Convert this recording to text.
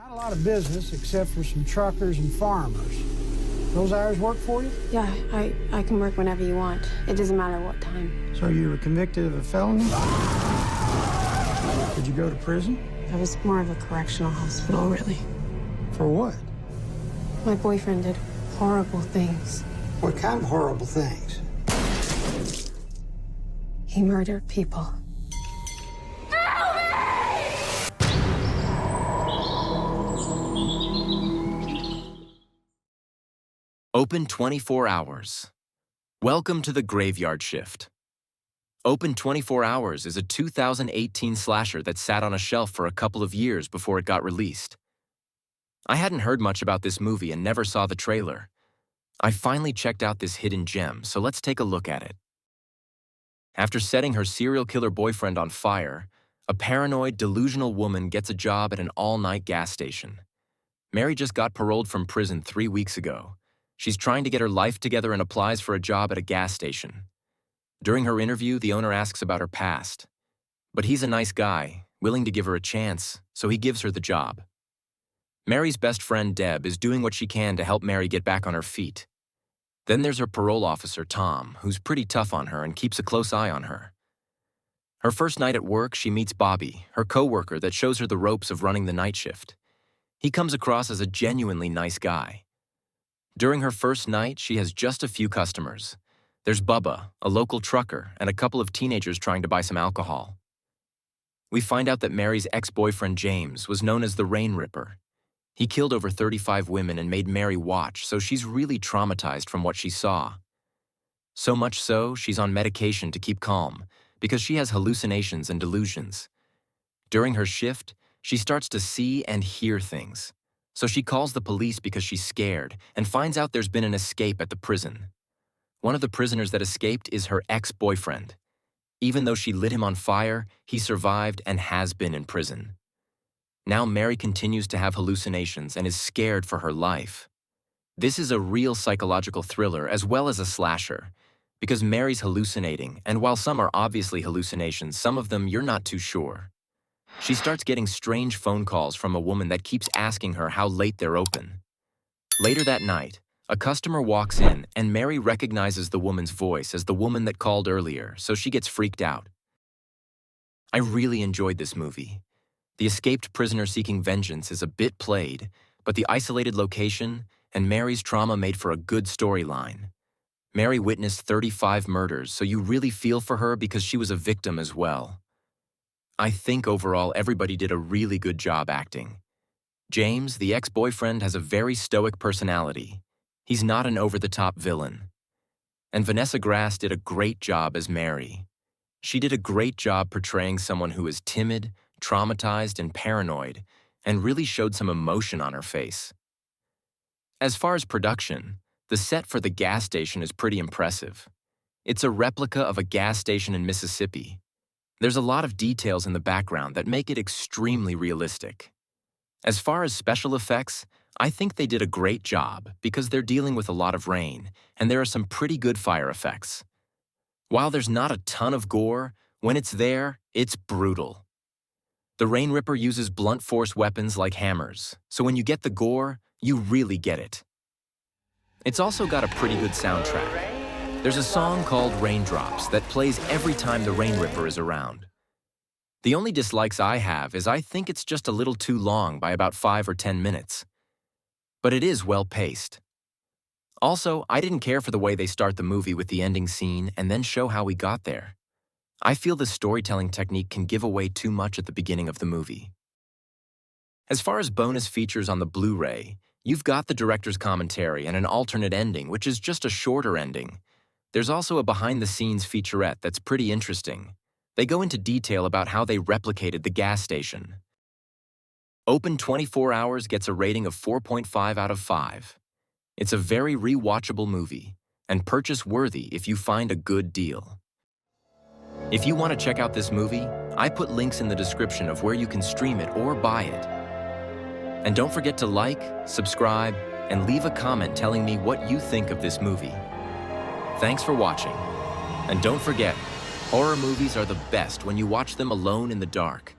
Not a lot of business except for some truckers and farmers. Those hours work for you? Yeah, I can work whenever you want. It doesn't matter what time. So you were convicted of a felony? Did you go to prison? I was more of a correctional hospital, really. For what? My boyfriend did horrible things. What kind of horrible things? He murdered people. Open 24 Hours. Welcome to the Graveyard Shift. Open 24 Hours is a 2018 slasher that sat on a shelf for a couple of years before it got released. I hadn't heard much about this movie and never saw the trailer. I finally checked out this hidden gem, so let's take a look at it. After setting her serial killer boyfriend on fire, a paranoid, delusional woman gets a job at an all-night gas station. Mary just got paroled from prison 3 weeks ago. She's trying to get her life together and applies for a job at a gas station. During her interview, the owner asks about her past. But he's a nice guy, willing to give her a chance, so he gives her the job. Mary's best friend, Deb, is doing what she can to help Mary get back on her feet. Then there's her parole officer, Tom, who's pretty tough on her and keeps a close eye on her. Her first night at work, she meets Bobby, her co-worker that shows her the ropes of running the night shift. He comes across as a genuinely nice guy. During her first night, she has just a few customers. There's Bubba, a local trucker, and a couple of teenagers trying to buy some alcohol. We find out that Mary's ex-boyfriend, James, was known as the Rain Ripper. He killed over 35 women and made Mary watch, so she's really traumatized from what she saw. So much so, she's on medication to keep calm, because she has hallucinations and delusions. During her shift, she starts to see and hear things. So she calls the police because she's scared and finds out there's been an escape at the prison. One of the prisoners that escaped is her ex-boyfriend. Even though she lit him on fire, he survived and has been in prison. Now Mary continues to have hallucinations and is scared for her life. This is a real psychological thriller as well as a slasher, because Mary's hallucinating, and while some are obviously hallucinations, some of them you're not too sure. She starts getting strange phone calls from a woman that keeps asking her how late they're open. Later that night, a customer walks in and Mary recognizes the woman's voice as the woman that called earlier, so she gets freaked out. I really enjoyed this movie. The escaped prisoner seeking vengeance is a bit played, but the isolated location and Mary's trauma made for a good storyline. Mary witnessed 35 murders, so you really feel for her because she was a victim as well. I think overall everybody did a really good job acting. James, the ex-boyfriend, has a very stoic personality. He's not an over-the-top villain. And Vanessa Grass did a great job as Mary. She did a great job portraying someone who is timid, traumatized, and paranoid, and really showed some emotion on her face. As far as production, the set for the gas station is pretty impressive. It's a replica of a gas station in Mississippi. There's a lot of details in the background that make it extremely realistic. As far as special effects, I think they did a great job because they're dealing with a lot of rain, and there are some pretty good fire effects. While there's not a ton of gore, when it's there, it's brutal. The Rain Ripper uses blunt force weapons like hammers, so when you get the gore, you really get it. It's also got a pretty good soundtrack. There's a song called Raindrops that plays every time the Rain Ripper is around. The only dislikes I have is I think it's just a little too long by about 5 or 10 minutes. But it is well paced. Also, I didn't care for the way they start the movie with the ending scene and then show how we got there. I feel the storytelling technique can give away too much at the beginning of the movie. As far as bonus features on the Blu-ray, you've got the director's commentary and an alternate ending, which is just a shorter ending. There's also a behind-the-scenes featurette that's pretty interesting. They go into detail about how they replicated the gas station. Open 24 Hours gets a rating of 4.5 out of 5. It's a very rewatchable movie, and purchase-worthy if you find a good deal. If you want to check out this movie, I put links in the description of where you can stream it or buy it. And don't forget to like, subscribe, and leave a comment telling me what you think of this movie. Thanks for watching. And don't forget, horror movies are the best when you watch them alone in the dark.